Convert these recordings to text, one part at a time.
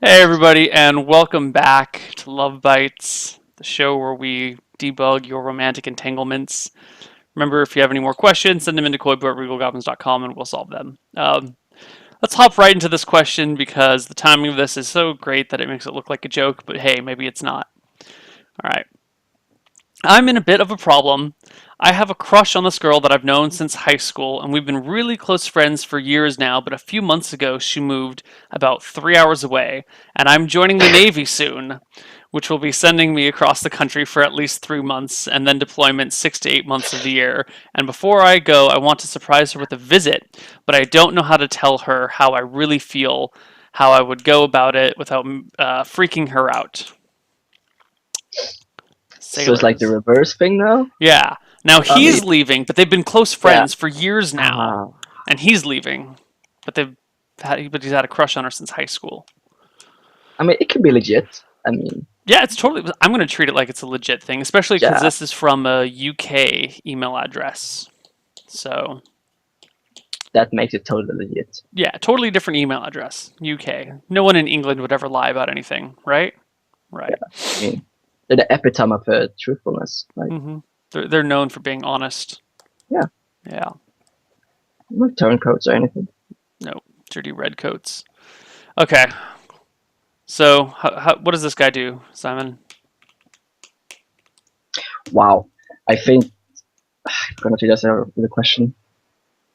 Hey everybody, and welcome back to LoveBytes, the show where we debug your romantic entanglements. Remember, if you have any more questions, send them into koibu@regalgoblins.com and we'll solve them. Let's hop right into this question because the timing of this is so great that it makes it look like a joke, but hey, maybe it's not. All right. I'm in a bit of a problem. I have a crush on this girl that I've known since high school, and we've been really close friends for years now, but a few months ago she moved about 3 hours away, and I'm joining the Navy soon, which will be sending me across the country for at least 3 months, and then deployment 6 to 8 months of the year. And before I go, I want to surprise her with a visit, but I don't know how to tell her how I really feel, how I would go about it without freaking her out. So it's like the Sailors. reverse thing now? Yeah. Now I mean, he's leaving, but they've been close yeah. friends for years now, Uh, and he's leaving, but he's had a crush on her since high school. I mean, it could be legit. I mean, Yeah, it's totally. I'm going to treat it like it's a legit thing, especially because yeah, this is from a UK email address. So that makes it totally legit. yeah, totally different email address. UK. No one in England would ever lie about anything, right? Yeah, Right. I mean, they're the epitome of truthfulness. Like, They're known for being honest. yeah, Yeah. no turncoats or anything. No dirty redcoats. Okay. So what does this guy do, Simon? Wow. I think I'm gonna take this with a question.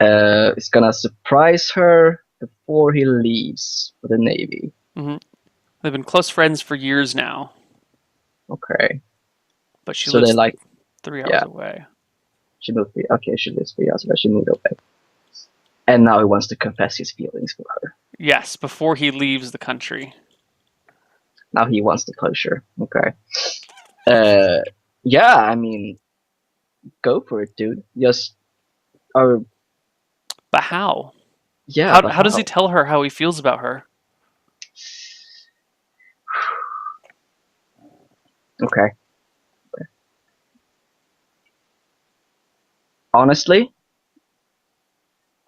It's gonna surprise her before he leaves for the Navy. hmm They've been close friends for years now, Okay. but she So they lives like, 3 hours yeah, away. she moved. Okay, she lives 3 years ago. She moved away, and now he wants to confess his feelings for her. Yes, before he leaves the country. Now he wants the closure. Okay. Uh, yeah, I mean, go for it, dude. Just, or But how? yeah, How, but how does he how? tell her how he feels about her? Okay. Honestly,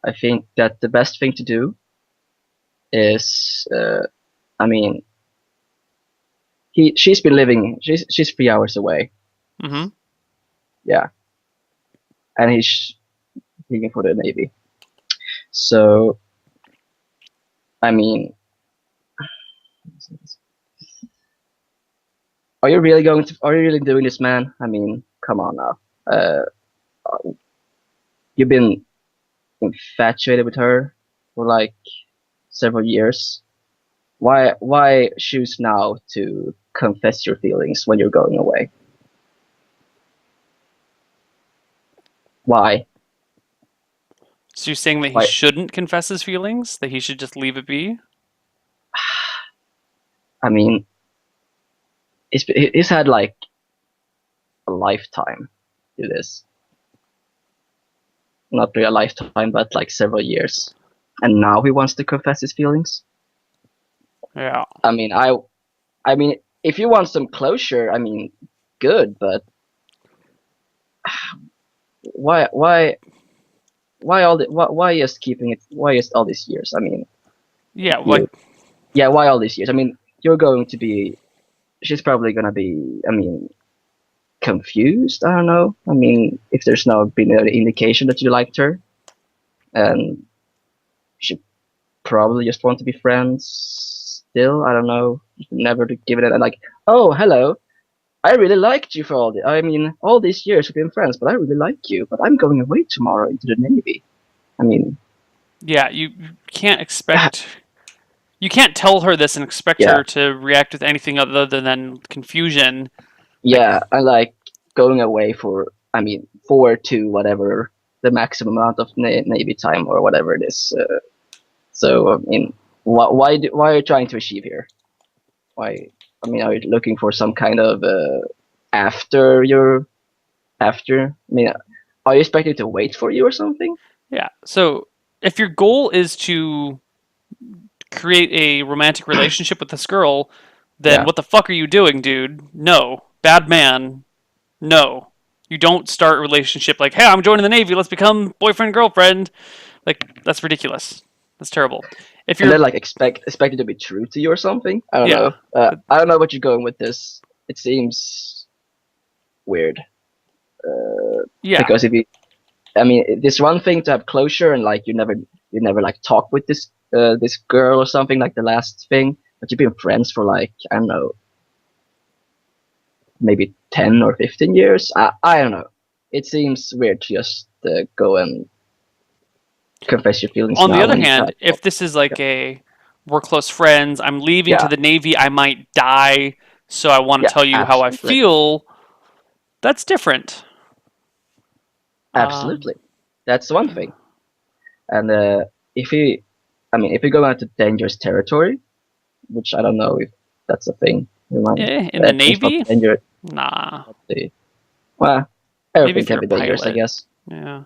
I think that the best thing to do is, I mean, she's been living, she's 3 hours away. hmm Yeah, and he's leaving for the Navy. So, I mean, are you really going to? Are you really doing this, man? I mean, come on now. Uh, you've been infatuated with her for like several years. Why choose now to confess your feelings when you're going away? Why? So you're saying that he Why? shouldn't confess his feelings? That he should just leave it be? I mean, he's had like a lifetime to this. Not really a lifetime, but like several years. And now he wants to confess his feelings. Yeah. I mean, I mean, if you want some closure, I mean, good, but why, why, why just keeping it? Why just all these years? I mean, Yeah, like, you, yeah, why all these years? I mean, you're going to be. She's probably gonna be. I mean, confused. I don't know. I mean, if there's no been any indication that you liked her, and she probably just want to be friends still. I don't know. Never to give it a like. Oh, hello. I really liked you for all the. I mean, all these years we've been friends, but I really like you. But I'm going away tomorrow into the Navy. I mean, yeah, you can't expect. You can't tell her this and expect yeah, her to react with anything other than confusion. Like, yeah. I like going away for. I mean, 4 to whatever the maximum amount of Navy time or whatever it is. So I mean, why are you trying to achieve here? Why? I mean, are you looking for some kind of after your after? I mean, are you expecting to wait for you or something? yeah. So if your goal is to create a romantic relationship with this girl, then Yeah, what the fuck are you doing, dude? No. Bad man. No. You don't start a relationship like, hey, I'm joining the Navy, let's become boyfriend, girlfriend. Like, that's ridiculous. That's terrible. If And you're, then like expect it to be true to you or something. I don't yeah, know. I don't know what you're going with this. It seems weird. yeah, Because if you, I mean, it's one thing to have closure and like you never like talk with this girl or something like the last thing, but you've been friends for like I don't know, maybe 10 or 15 years. I don't know. It seems weird to just go and confess your feelings on the now other when you've hand, had. if this is like a we're close friends, I'm leaving to Yeah, the Navy, I might die, so I want to yeah, tell you how I absolutely, feel, that's different. Um, absolutely. That's one thing. And if you, I mean, if you go out to dangerous territory, which I don't know if that's a thing. You might, in the it's not Navy, dangerous. nah. Well, Maybe everything if you're can a be dangerous, I pilot, guess. yeah,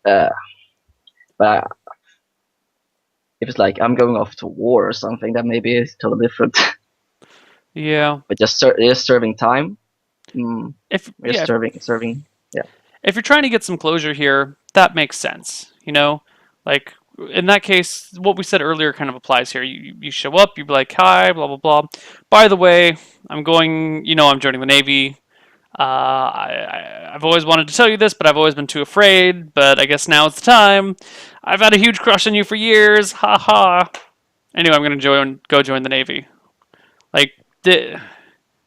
Uh, but if it's like I'm going off to war or something, that maybe is totally different. yeah. But just serving time, mm, If just yeah, serving. Yeah, if you're trying to get some closure here, that makes sense. You know, like in that case, what we said earlier kind of applies here. You show up, you be like, hi, blah blah blah. By the way, I'm going. You know, I'm joining the Navy. I've always wanted to tell you this, but I've always been too afraid. But I guess now it's the time. I've had a huge crush on you for years. Ha ha. Anyway, I'm gonna go join the Navy. Like,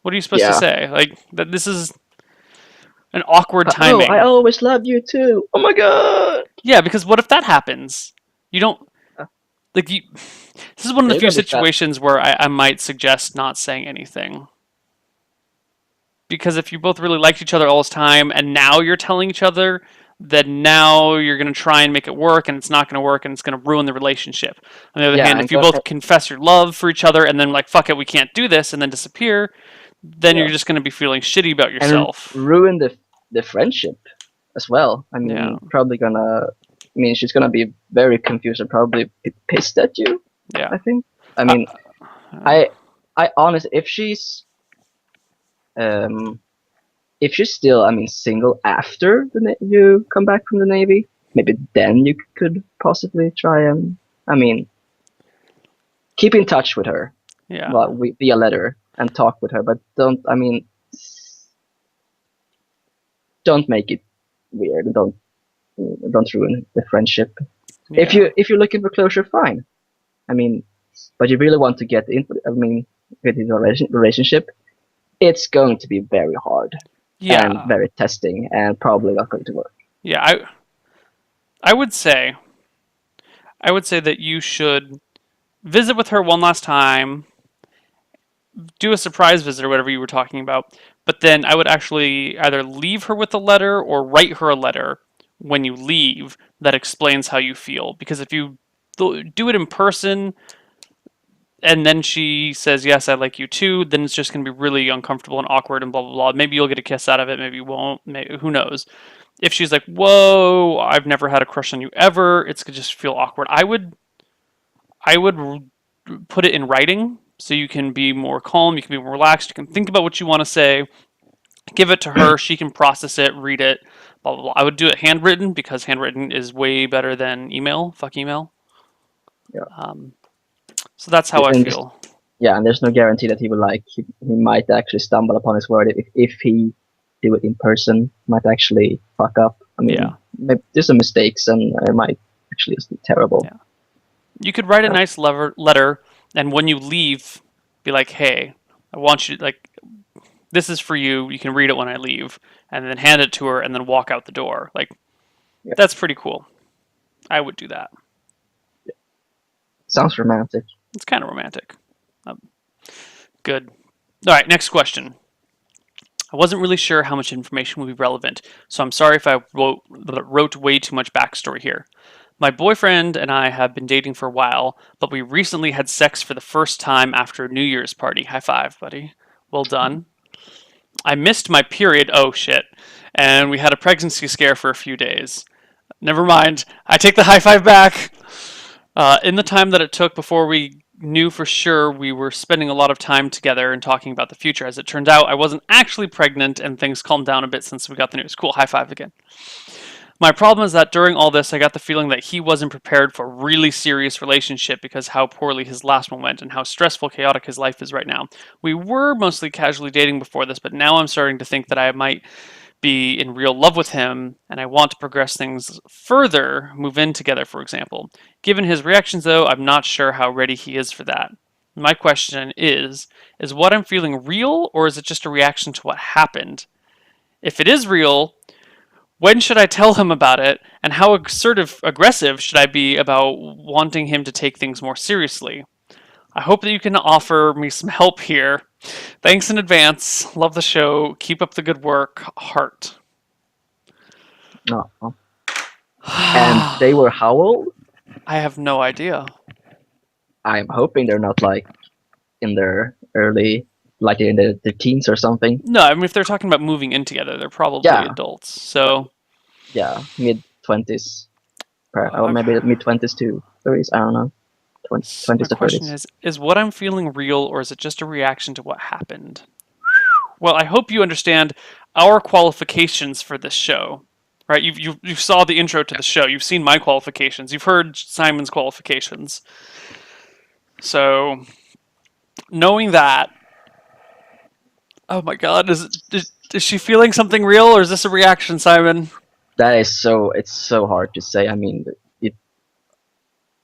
what are you supposed to yeah. say? Like that this is an awkward Oh, I timing. always loved you too. Oh my god. Yeah, because what if that happens? You don't Uh, like you. This is one of the You're few gonna be fat. situations where I might suggest not saying anything. Because if you both really liked each other all this time and now you're telling each other, then now you're going to try and make it work and it's not going to work and it's going to ruin the relationship. On the other Yeah, hand, and if you go. both confess your love for each other and then like fuck it, we can't do this and then disappear, then Yeah, you're just going to be feeling shitty about and yourself. ruin the friendship as well. I Yeah. mean, probably gonna. I mean, she's gonna be very confused and probably be pissed at you. Yeah. I think. I Uh, mean, I I honestly, um if she's still, I mean, single after you come back from the Navy, maybe then you could possibly try and, I mean, keep in touch with her, yeah. well, via letter and talk with her, but don't, I mean, don't make it weird. Don't ruin the friendship. Yeah. If you're looking for closure, fine. I mean, but you really want to get into, I mean, get into a relationship, it's going to be very hard and Yeah. very testing and probably not going to work. Yeah. I would say that you should visit with her one last time, do a surprise visit or whatever you were talking about. But then I would actually either leave her with a letter or write her a letter when you leave that explains how you feel. Because if you do it in person and then she says, yes, I like you too, then it's just going to be really uncomfortable and awkward and blah, blah, blah. Maybe you'll get a kiss out of it, maybe you won't. Maybe, who knows? If she's like, whoa, I've never had a crush on you ever, it's going to just feel awkward. I would put it in writing so you can be more calm, you can be more relaxed, you can think about what you want to say, give it to her, she can process it, read it, blah blah blah. I would do it handwritten because handwritten is way better than email. Fuck email. Yeah. Um, so that's how I And just, feel. yeah, and there's no guarantee that he will like he might actually stumble upon his word if he do it in person, might actually fuck up. I mean, Yeah, maybe there's some mistakes and it might actually just be terrible. yeah. You could write a Uh, nice letter, and when you leave, be like, "Hey, I want you like this is for you. You can read it when I leave," and then hand it to her, and then walk out the door. Like yeah, that's pretty cool. I would do that. sounds romantic. It's kind of romantic. Um, good. All right, next question. I wasn't really sure how much information would be relevant, so I'm sorry if I wrote way too much backstory here. My boyfriend and I have been dating for a while, but we recently had sex for the first time after a New Year's party. High five, buddy. Well done. I missed my period. Oh shit. And we had a pregnancy scare for a few days. Never mind. I take the high five back. In the time that it took before we knew for sure, we were spending a lot of time together and talking about the future. As it turns out, I wasn't actually pregnant, and things calmed down a bit since we got the news. Cool, high five again. My problem is that during all this, I got the feeling that he wasn't prepared for a really serious relationship because how poorly his last one went and how stressful, chaotic his life is right now. We were mostly casually dating before this, but now I'm starting to think that I might be in real love with him and I want to progress things further, move in together, for example. Given his reactions, though, I'm not sure how ready he is for that. My question is what I'm feeling real or is it just a reaction to what happened? If it is real, when should I tell him about it, and how aggressive should I be about wanting him to take things more seriously? I hope that you can offer me some help here. Thanks in advance. Love the show. Keep up the good work. Heart. No. And they were how old? I have no idea. I'm hoping they're not like in their early, like in the teens or something. No, I mean, if they're talking about moving in together, they're probably Yeah, adults. So, yeah, mid 20s, or my, maybe mid 20s to 30s. I don't know, my 20s to question 30s. is what I'm feeling real, or is it just a reaction to what happened? Well, I hope you understand our qualifications for this show. Right? You saw the intro to the show. You've seen my qualifications. You've heard Simon's qualifications. So, knowing that, oh my God, is she feeling something real, or is this a reaction, Simon? That is so. It's so hard to say. I mean, it.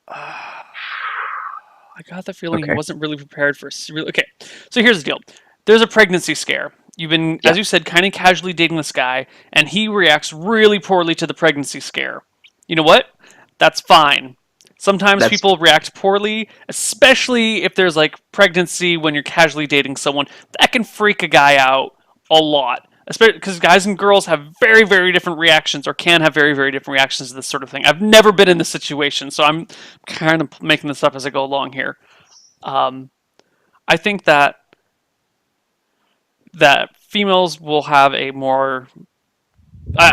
I got the feeling he Okay. wasn't really prepared for. Okay, so here's the deal. There's a pregnancy scare. You've been, Yeah. as you said, kind of casually dating this guy, and he reacts really poorly to the pregnancy scare. You know what? That's fine. Sometimes That's people react poorly, especially if there's like pregnancy when you're casually dating someone. That can freak a guy out a lot. Especially because guys and girls have very, very different reactions, or can have very, very different reactions to this sort of thing. I've never been in this situation, so I'm kind of making this up as I go along here. Um, I think that females will have a more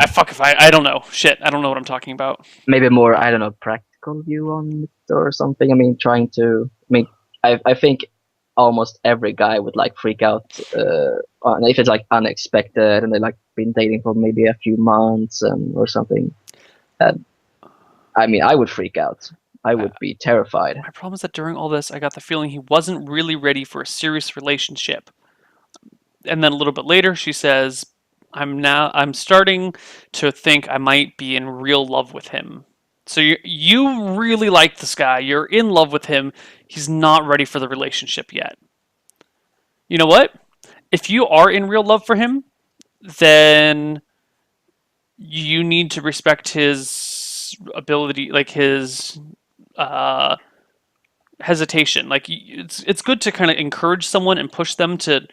fuck if I don't know shit I don't know what I'm talking about. maybe more. I don't know, practical view on it or something. I mean, trying to. I mean, I think almost every guy would like freak out if it's like unexpected and they like been dating for maybe a few months or something. And I mean, I would freak out. I Uh, would be terrified. my problem is that during all this I got the feeling he wasn't really ready for a serious relationship. And then a little bit later she says, I'm starting to think I might be in real love with him. So you really like this guy. You're in love with him. He's not ready for the relationship yet. You know what? If you are in real love for him, then you need to respect his ability, like his uh, hesitation. Like it's good to kind of encourage someone and push them to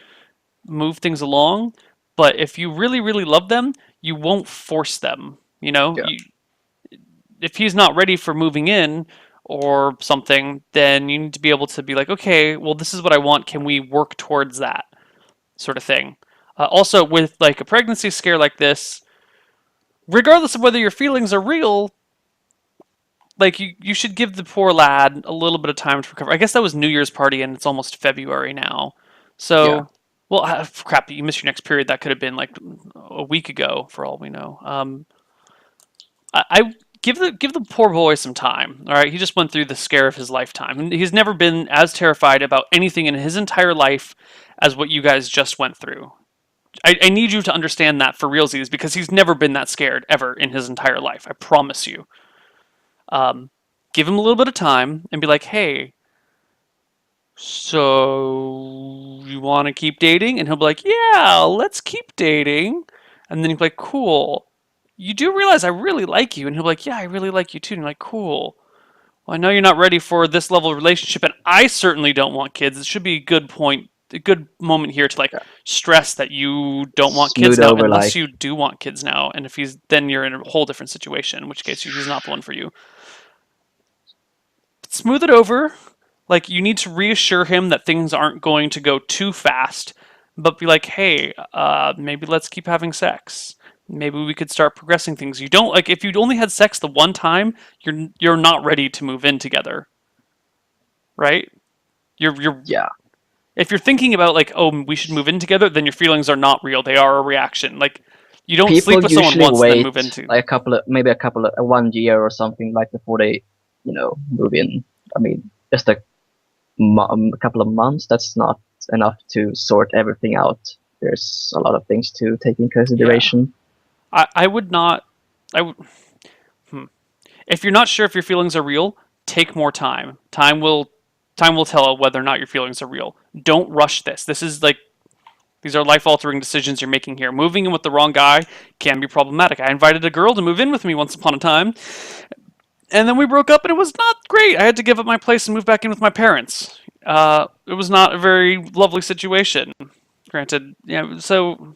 move things along. But if you really, really love them, you won't force them. You know, Yeah. if he's not ready for moving in or something, then you need to be able to be like, okay, well, this is what I want. Can we work towards that sort of thing? Also, with like a pregnancy scare like this, regardless of whether your feelings are real, like you should give the poor lad a little bit of time to recover. I guess that was New Year's party and it's almost February now. Yeah. So, well, crap, you missed your next period. That could have been like a week ago for all we know. I give the poor boy some time. All right, he just went through the scare of his lifetime, and he's never been as terrified about anything in his entire life as what you guys just went through. I need you to understand that for realsies because he's never been that scared ever in his entire life. I promise you. Um, give him a little bit of time and be like, hey, so you want to keep dating? And he'll be like, yeah, let's keep dating. And then he'll be like, cool. You do realize I really like you. And he'll be like, yeah, I really like you too. And you're like, cool. Well, I know you're not ready for this level of relationship, and I certainly don't want kids. It should be a good point, a good moment here to like Yeah. stress that you don't want kids Smooth now, over unless like. you do want kids now. And if he's, then you're in a whole different situation, in which case he's not the one for you. Smooth it over. Like you need to reassure him that things aren't going to go too fast, but be like, hey, maybe let's keep having sex. Maybe we could start progressing things. You don't like if you'd only had sex the one time, you're not ready to move in together, right? You're Yeah. if you're thinking about like, oh, we should move in together, then your feelings are not real. They are a reaction. Like You don't sleep People with someone usually once and then move wait into. like maybe a couple of 1 year or something like before they, move in. I mean, just a couple of months. That's not enough to sort everything out. There's a lot of things to take in Yeah. consideration. I would not. I would. If you're not sure if your feelings are real, take more time. Time will tell whether or not your feelings are real. Don't rush this. This is like these are life altering decisions you're making here. Moving in with the wrong guy can be problematic. I invited a girl to move in with me once upon a time, and then we broke up, and it was not great. I had to give up my place and move back in with my parents. It was not a very lovely situation. Granted, yeah. So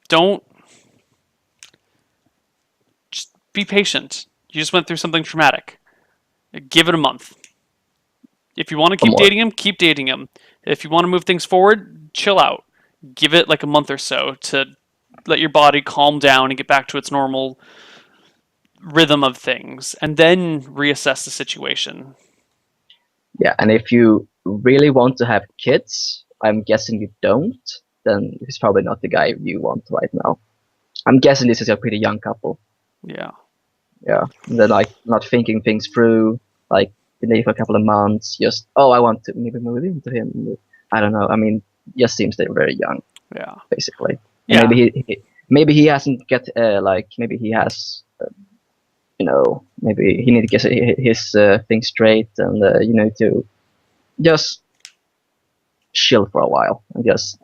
don't just be patient. You just went through something traumatic. Give it a month. If you want to Or keep more. dating him, keep dating him. If you want to move things forward, chill out. Give it like a month or so to let your body calm down and get back to its normal rhythm of things, and then reassess the situation. Yeah, and if you really want to have kids, I'm guessing you don't, then he's probably not the guy you want right now. I'm guessing this is a pretty young couple. Yeah. Yeah, they're like not thinking things through. Like been dating for a couple of months. Just I want to maybe move into him. I don't know. I mean, just seems they're very young, Yeah. basically. And Yeah. maybe he hasn't get like maybe he has maybe he need to get his thing straight and to just chill for a while and just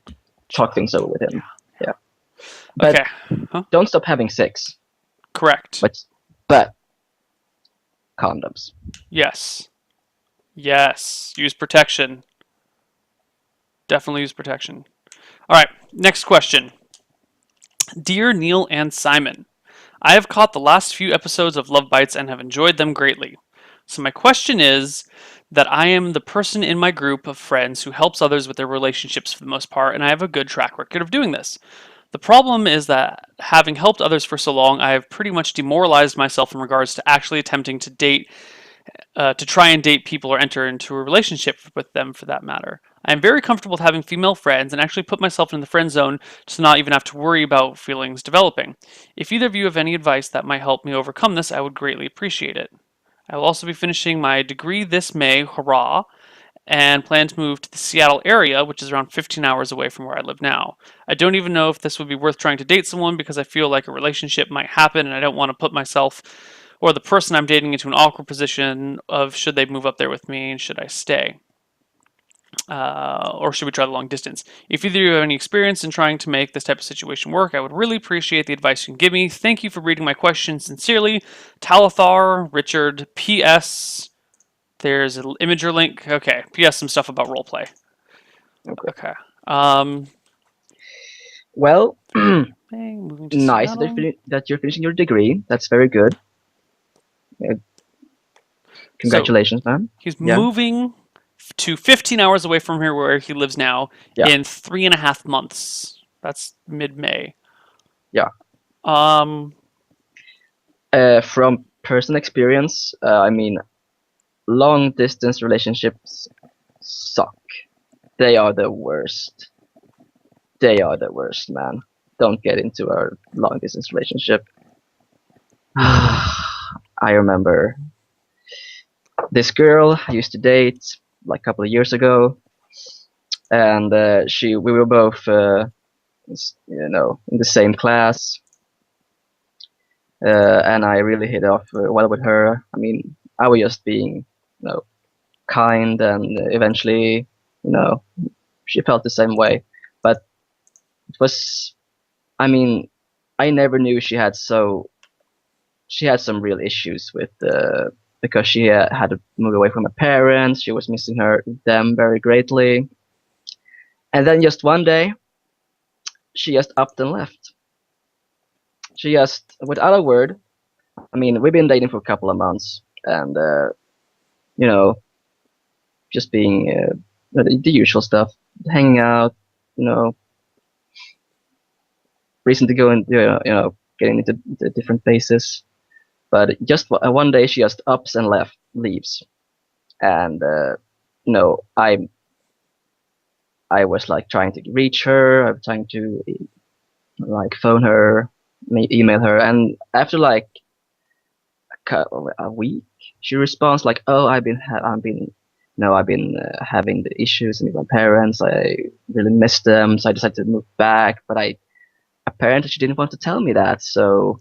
Chill talk things out. over with him. Yeah. Yeah, but Okay. Huh? don't stop having sex. Correct. But condoms. Yes. Yes. Use protection. Definitely use protection. All right. Next question. Dear Neil and Simon, I have caught the last few episodes of Love Bites and have enjoyed them greatly. So, my question is that I am the person in my group of friends who helps others with their relationships for the most part, and I have a good track record of doing this. The problem is that having helped others for so long, I have pretty much demoralized myself in regards to actually attempting to try and date people or enter into a relationship with them for that matter. I am very comfortable with having female friends and actually put myself in the friend zone to not even have to worry about feelings developing. If either of you have any advice that might help me overcome this, I would greatly appreciate it. I will also be finishing my degree this May, hurrah, and plan to move to the Seattle area, which is around 15 hours away from where I live now. I don't even know if this would be worth trying to date someone because I feel like a relationship might happen and I don't want to put myself or the person I'm dating into an awkward position of should they move up there with me and should I stay? Or should we try the long distance? If either of you have any experience in trying to make this type of situation work, I would really appreciate the advice you can give me. Thank you for reading my questions. Sincerely, Talathar Richard. P.S. There's an imager link. Okay. P.S. Some stuff about roleplay. Okay. Okay. Um, Well, moving to nice that Seattle. that you're finishing your degree. That's very good. Uh, So Congratulations, man. he's Yeah, moving to 15 hours away from here where he lives now yeah, in 3.5 months. That's mid-May. yeah. Um, From personal experience, I mean, long distance relationships suck. They are the worst. They are the worst, man. Don't get into a long distance relationship. I remember this girl I used to date like a couple of years ago, and we were both in the same class, and I really hit off well with her. I mean, I was just being kind, and eventually, you know, she felt the same way. But it was, I mean, I never knew she had some real issues with because she had to move away from her parents. She was missing them very greatly, and then just one day, she just upped and left. She just, without a word. I mean, we've been dating for a couple of months, and you know, just being the usual stuff, hanging out, you know, reason to go and getting into the different places. But just one day, she just ups and leaves, and I was like trying to reach her. I'm trying to like phone her, email her, and after like a week, she responds like, "Oh, I've been having the issues with my parents. I really miss them, so I decided to move back." But I apparently she didn't want to tell me that. So,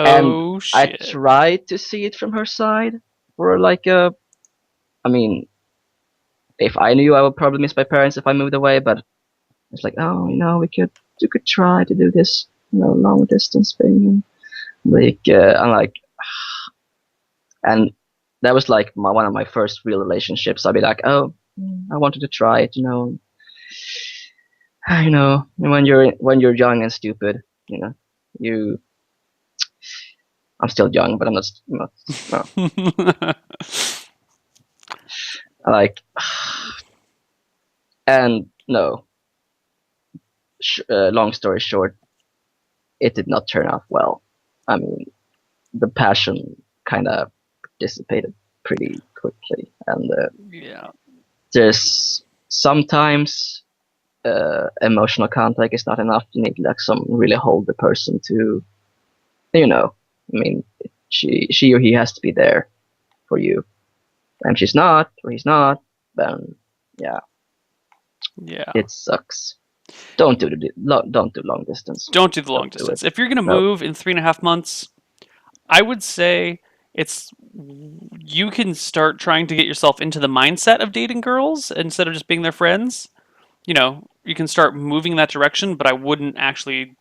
and Oh I shit. tried to see it from her side for like I mean, if I knew, I would probably miss my parents if I moved away. But it's like, oh, you could try to do this, long distance thing. And like, I'm like, and that was like one of my first real relationships. I'd be like, oh, I wanted to try it, when you're young and stupid, you. I'm still young, but I'm not no. Like, and no. Long story short, it did not turn out well. I mean, the passion kind of dissipated pretty quickly, and Yeah. there's sometimes emotional contact is not enough. You need like some really hold the person to, you know. I mean, she or he has to be there for you, and she's not or he's not. Then yeah, Yeah. it sucks. Don't do long distance. Don't do the long Don't do it. distance. If you're gonna No. move in 3.5 months, I would say it's you can start trying to get yourself into the mindset of dating girls instead of just being their friends. You can start moving in that direction, but I wouldn't actually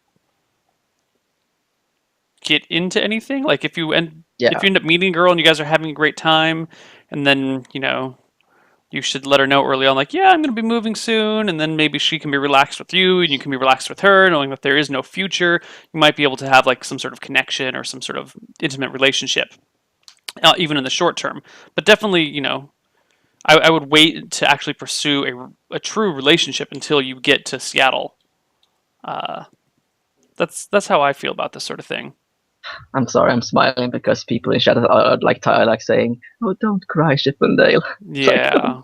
get into anything. Like if Yeah. you end up meeting a girl and you guys are having a great time, and then you should let her know early on, like, yeah, I'm going to be moving soon, and then maybe she can be relaxed with you, and you can be relaxed with her, knowing that there is no future. You might be able to have like some sort of connection or some sort of intimate relationship, even in the short term. But definitely, I would wait to actually pursue a true relationship until you get to Seattle. Uh, that's how I feel about this sort of thing. I'm sorry, I'm smiling because people in chat are like tired, like saying, "Oh, don't cry, Shippendale." It's like, Yeah,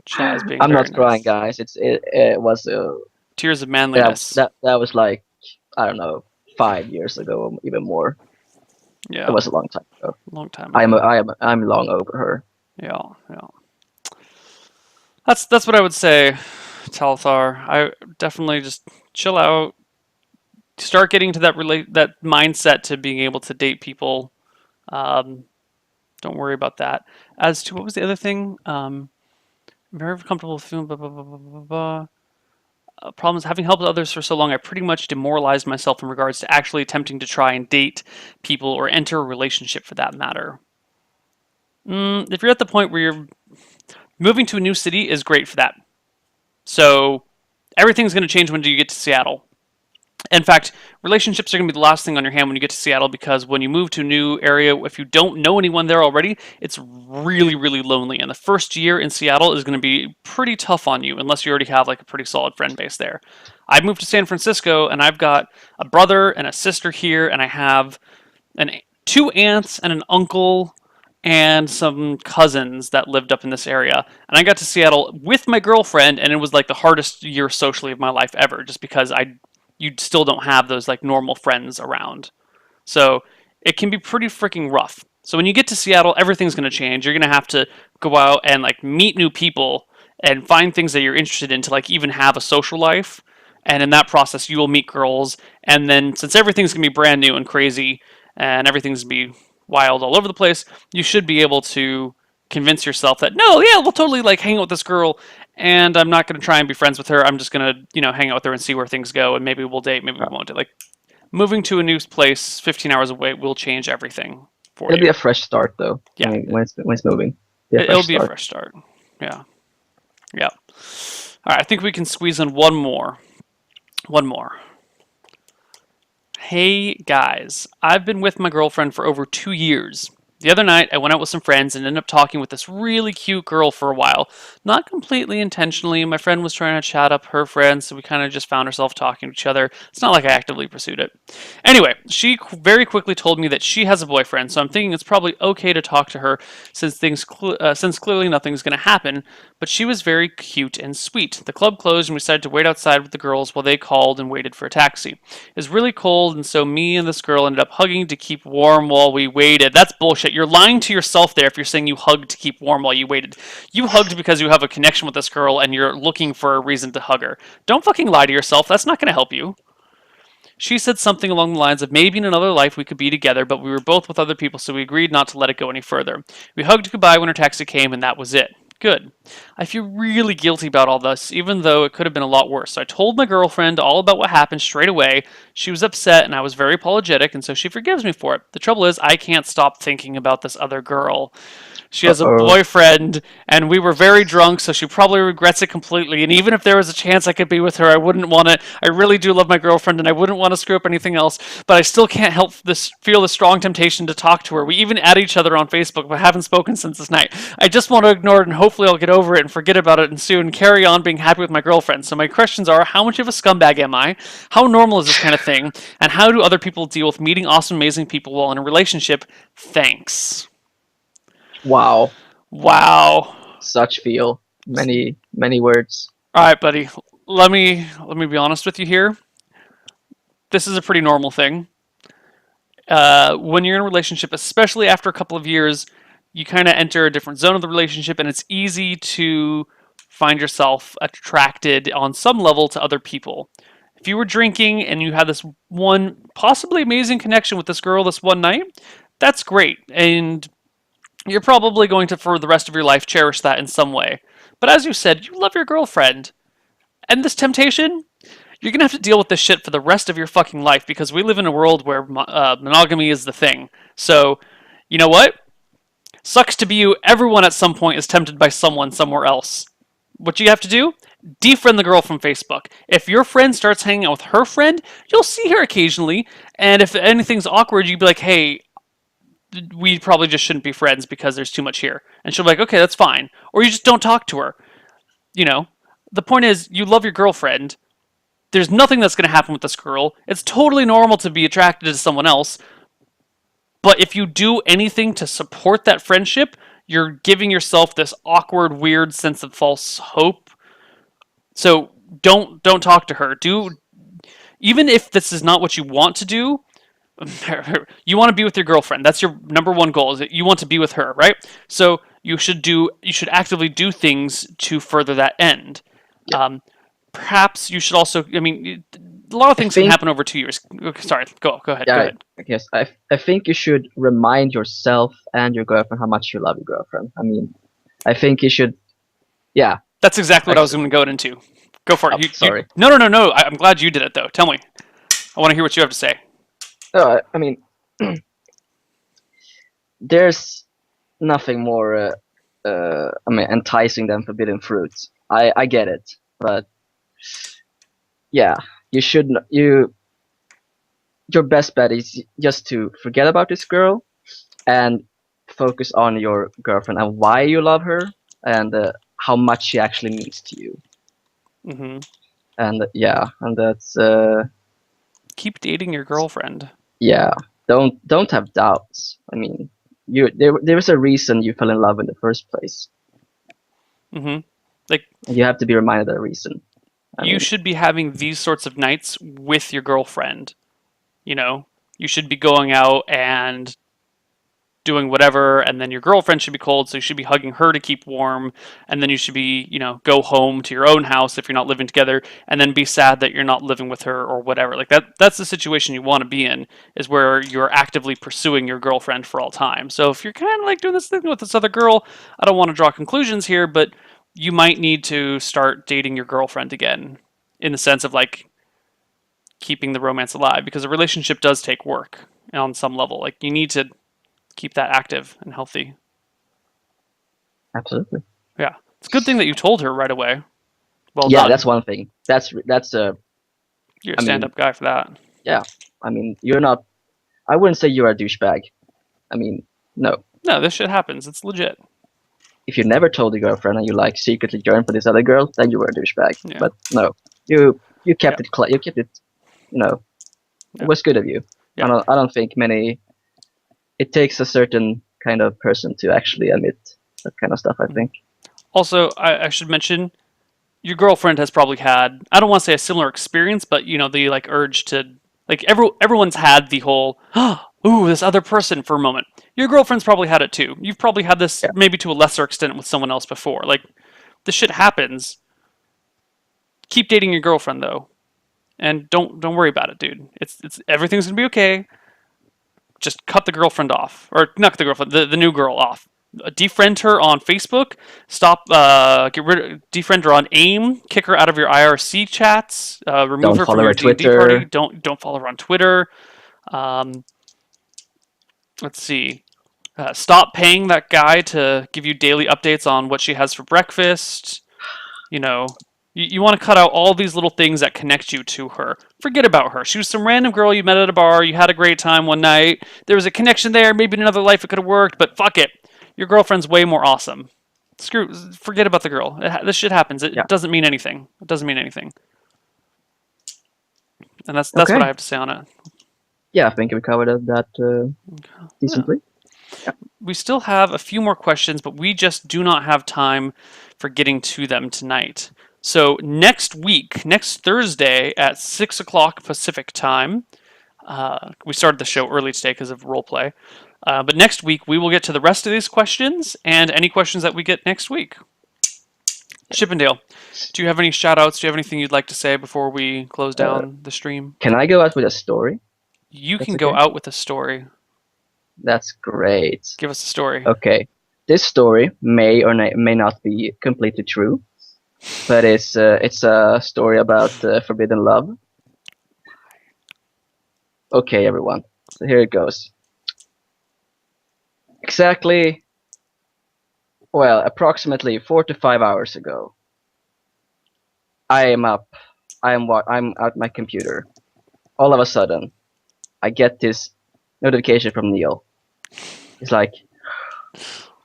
chat is being I'm very not crying, nice. guys. It was Tears of manliness. that was like, I don't know, 5 years ago, or even more. It Yeah, was a long time ago. long time ago. I'm long over her. Yeah, yeah. That's what I would say, Talthar. I definitely just chill out. Start getting to that mindset to being able to date people. Um, don't worry about that. As to what was the other thing? I'm very comfortable with feeling blah blah blah blah blah blah. Problem is, having helped others for so long, I pretty much demoralized myself in regards to actually attempting to try and date people or enter a relationship for that matter. If you're at the point where you're moving to a new city, is great for that. So everything's going to change when you get to Seattle. In fact, relationships are going to be the last thing on your hand when you get to Seattle because when you move to a new area, if you don't know anyone there already, it's really, really lonely. And the first year in Seattle is going to be pretty tough on you unless you already have like a pretty solid friend base there. I moved to San Francisco and I've got a brother and a sister here, and I have an two aunts and an uncle and some cousins that lived up in this area. And I got to Seattle with my girlfriend, and it was like the hardest year socially of my life ever, just because you still don't have those like normal friends around. So it can be pretty freaking rough. So when you get to Seattle, everything's going to change. You're going to have to go out and like meet new people and find things that you're interested in to like even have a social life. And in that process, you will meet girls. And then since everything's going to be brand new and crazy and everything's going to be wild all over the place, you should be able to convince yourself that no, yeah, we'll totally like hang out with this girl, and I'm not going to try and be friends with her. I'm just going to hang out with her and see where things go, and maybe we'll date, maybe we Uh, won't date. Like moving to a new place 15 hours away will change everything for It'll be you. a fresh start, though. I Yeah, mean, when it's moving, be a it'll fresh be a start. fresh start. Yeah, yeah. All right, I think we can squeeze in one more. One more. Hey guys, I've been with my girlfriend for over 2 years. The other night, I went out with some friends and ended up talking with this really cute girl for a while. Not completely intentionally. My friend was trying to chat up her friends, so we kind of just found ourselves talking to each other. It's not like I actively pursued it. Anyway, she very quickly told me that she has a boyfriend, so I'm thinking it's probably okay to talk to her since clearly nothing's going to happen. But she was very cute and sweet. The club closed and we decided to wait outside with the girls while they called and waited for a taxi. It was really cold, and so me and this girl ended up hugging to keep warm while we waited. That's bullshit. You're lying to yourself there if you're saying you hugged to keep warm while you waited. You hugged because you have a connection with this girl and you're looking for a reason to hug her. Don't fucking lie to yourself. That's not going to help you. She said something along the lines of maybe in another life we could be together, but we were both with other people, so we agreed not to let it go any further. We hugged goodbye when her taxi came, and that was it. Good. I feel really guilty about all this, even though it could have been a lot worse. So I told my girlfriend all about what happened straight away. She was upset, and I was very apologetic, and so she forgives me for it. The trouble is, I can't stop thinking about this other girl. She has a Uh-oh. boyfriend, and we were very drunk, so she probably regrets it completely. And even if there was a chance I could be with her, I wouldn't want to. I really do love my girlfriend, and I wouldn't want to screw up anything else. But I still can't help feel the strong temptation to talk to her. We even add each other on Facebook, but haven't spoken since this night. I just want to ignore it, and hopefully I'll get over it and forget about it, and soon carry on being happy with my girlfriend. So my questions are: how much of a scumbag am I? How normal is this kind of thing? And how do other people deal with meeting awesome, amazing people while in a relationship? Thanks. Wow. Wow. Such feel. Many words. All right, buddy. Let me be honest with you here. This is a pretty normal thing. When you're in a relationship, especially after a couple of years, you kind of enter a different zone of the relationship, and it's easy to find yourself attracted on some level to other people. If you were drinking and you had this one possibly amazing connection with this girl this one night, that's great. And you're probably going to, for the rest of your life, cherish that in some way. But as you said, you love your girlfriend. And this temptation, you're going to have to deal with this shit for the rest of your fucking life because we live in a world where monogamy is the thing. So, you know what? Sucks to be you. Everyone at some point is tempted by someone somewhere else. What you have to do? Defriend the girl from Facebook. If your friend starts hanging out with her friend, you'll see her occasionally. And if anything's awkward, you'd be like, hey, we probably just shouldn't be friends because there's too much here. And she'll be like, okay, that's fine. Or you just don't talk to her. You know, the point is, you love your girlfriend. There's nothing that's going to happen with this girl. It's totally normal to be attracted to someone else. But if you do anything to support that friendship, you're giving yourself this awkward, weird sense of false hope. So don't talk to her. Even if this is not what you want to do, you want to be with your girlfriend. That's your number one goal. Is that you want to be with her, right? So you should actively do things to further that end. Yeah. Perhaps you should also. I mean, a lot of things can happen over 2 years. Sorry, go ahead. Yeah, Go ahead. I guess I think you should remind yourself and your girlfriend how much you love your girlfriend. I mean, I think you should. Yeah. That's exactly what I was going to go into. Go for it. Oh, sorry. No. I'm glad you did it though. Tell me. I want to hear what you have to say. I mean, there's nothing more. I mean, enticing than forbidden fruits. I get it, but yeah, you should. Your best bet is just to forget about this girl and focus on your girlfriend and why you love her and how much she actually means to you. Mm-hmm. And yeah, and that's Keep dating your girlfriend. yeah. Don't have doubts. I mean, there was a reason you fell in love in the first place. Mm-hmm. Like You have to be reminded of that reason. you should be having these sorts of nights with your girlfriend. You know, you should be going out and doing whatever, and then your girlfriend should be cold, so you should be hugging her to keep warm, and then you should be, go home to your own house if you're not living together, and then be sad that you're not living with her or whatever. Like that's the situation you want to be in, is where you're actively pursuing your girlfriend for all time. So if you're kind of like doing this thing with this other girl, I don't want to draw conclusions here, but you might need to start dating your girlfriend again, in the sense of like keeping the romance alive, because a relationship does take work on some level. Like you need to keep that active and healthy. Absolutely. Yeah, it's a good thing that you told her right away. Well Yeah, done. that's one thing. That's You're a stand-up guy for that. yeah. I mean, you're not. I wouldn't say you're a douchebag. I mean, No. No, this shit happens. It's legit. If you never told your girlfriend and you like secretly yearn for this other girl, then you were a douchebag. Yeah. But no, you kept Yeah. it. You kept it. You know, Yeah. it was good of you. Yeah. I don't think many. It takes a certain kind of person to actually admit that kind of stuff. I think. Also, I should mention, your girlfriend has probably had, I don't want to say a similar experience, but you know, the like urge to, like everyone's had the whole, ooh, this other person for a moment. Your girlfriend's probably had it too. You've probably had this Yeah. maybe to a lesser extent with someone else before. Like, this shit happens. Keep dating your girlfriend though, and don't worry about it, dude. It's everything's gonna be okay. Just cut the girlfriend off, or not the girlfriend, the new girl off. Defriend her on Facebook. Stop. Defriend her on AIM. Kick her out of your IRC chats. Remove Don't her from follow your her D&D Twitter. party. Don't follow her on Twitter. Let's see. Stop paying that guy to give you daily updates on what she has for breakfast. You know, you want to cut out all these little things that connect you to her. Forget about her. She was some random girl you met at a bar. You had a great time one night. There was a connection there. Maybe in another life it could have worked, but fuck it. Your girlfriend's way more awesome. Forget about the girl. This shit happens. It Yeah. doesn't mean anything. It doesn't mean anything. And that's Okay. what I have to say on it. Yeah, I think we covered that decently. We still have a few more questions, but we just do not have time for getting to them tonight. So next week, next Thursday at 6 o'clock Pacific time, we started the show early today because of roleplay. But next week, we will get to the rest of these questions and any questions that we get next week. Shippendale, do you have any shout-outs? Do you have anything you'd like to say before we close down the stream? Can I go out with a story? You That's can go okay. out with a story. That's great. Give us a story. Okay. This story may or may not be completely true, but it's a story about forbidden love. Okay, everyone. So here it goes. Exactly, well, approximately 4 to 5 hours ago, I am up. I'm at my computer. All of a sudden, I get this notification from Neil. It's like,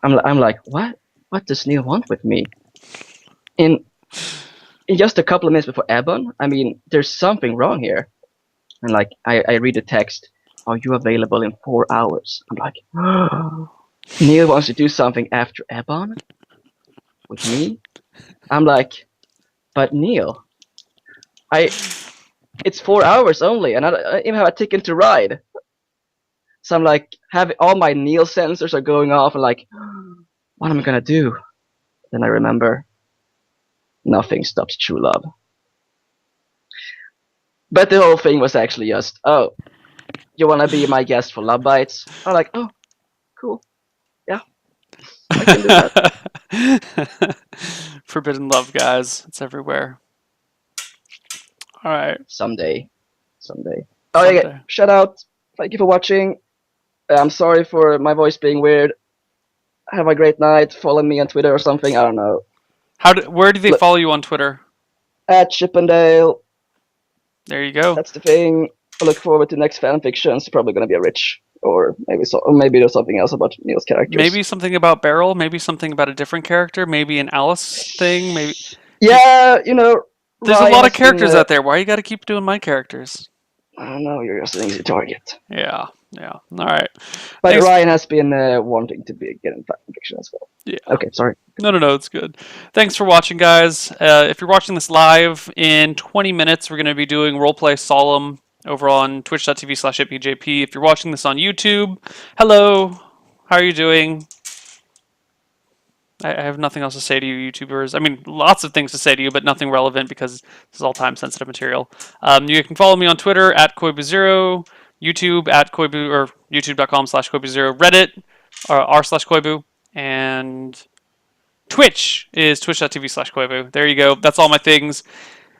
I'm like, what? What does Neil want with me? In just a couple of minutes before Ebon, I mean, there's something wrong here. And like, I read the text. Are you available in 4 hours? I'm like, Neil wants to do something after Ebon with me. I'm like, but Neil, it's 4 hours only, and I don't even have a ticket to ride. So I'm like, all my Neil sensors are going off, and like, what am I gonna do? Then I remember, nothing stops true love. But the whole thing was actually just, oh, you wanna be my guest for LoveBytes? I'm like, oh, cool, yeah, I can do that. Forbidden love, guys. It's everywhere. All right. Someday. Oh, yeah, shout out. Thank you for watching. I'm sorry for my voice being weird. Have a great night. Follow me on Twitter or something. I don't know. Where do they follow you on Twitter? At Shippendale. There you go. That's the thing. I look forward to next fanfiction. It's probably gonna be a Rich, or maybe there's something else about Neil's characters. Maybe something about Beryl. Maybe something about a different character. Maybe an Alice thing. Maybe. Yeah, you know. There's a lot of characters out there. Why you got to keep doing my characters? I don't know. You're just an easy target. Yeah. All right. But thanks. Ryan has been wanting to get in fanfiction as well. Yeah. Okay, sorry. No, it's good. Thanks for watching, guys. If you're watching this live, in 20 minutes, we're going to be doing Roleplay Solemn over on twitch.tv/itbjp. If you're watching this on YouTube, hello. How are you doing? I have nothing else to say to you, YouTubers. I mean, lots of things to say to you, but nothing relevant because this is all time-sensitive material. You can follow me on Twitter at Koibu0, YouTube at Koibu, or youtube.com/Koibu0, Reddit r/Koibu, and Twitch is twitch.tv/Koibu. There you go. That's all my things.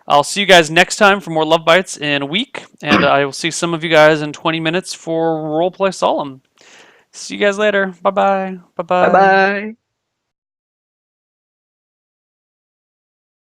I'll see you guys next time for more LoveBytes in a week, and I will see some of you guys in 20 minutes for Roleplay Solemn. See you guys later. Bye-bye. Bye-bye. Bye-bye.